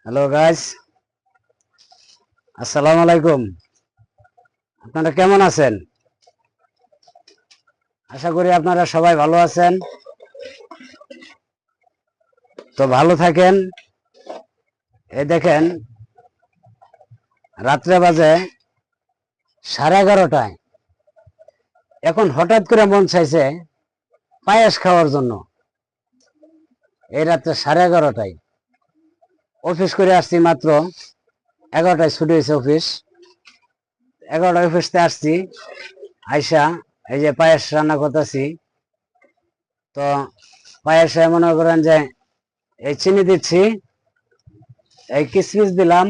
Hello guys, আসসালামু আলাইকুম। আপনারা কেমন আছেন? আশা করি আপনারা সবাই ভালো আছেন। তো ভালো থাকেন। এই দেখেন, রাত্রে বাজে 11:30। এখন হঠাৎ করে মন চাইছে পায়েস খাওয়ার জন্য। এই রাত্রে 11:30টায় অফিস করে আসছি, মাত্র 11টায় ছুটি হয়েছে অফিস। 11টায় অফিসতে আসছি, আইসা এই যে পায়েস রান্না করতেছি। তো পায়েসে মনে করেন যে এই চিনি দিচ্ছি, এই কিশমিশ দিলাম,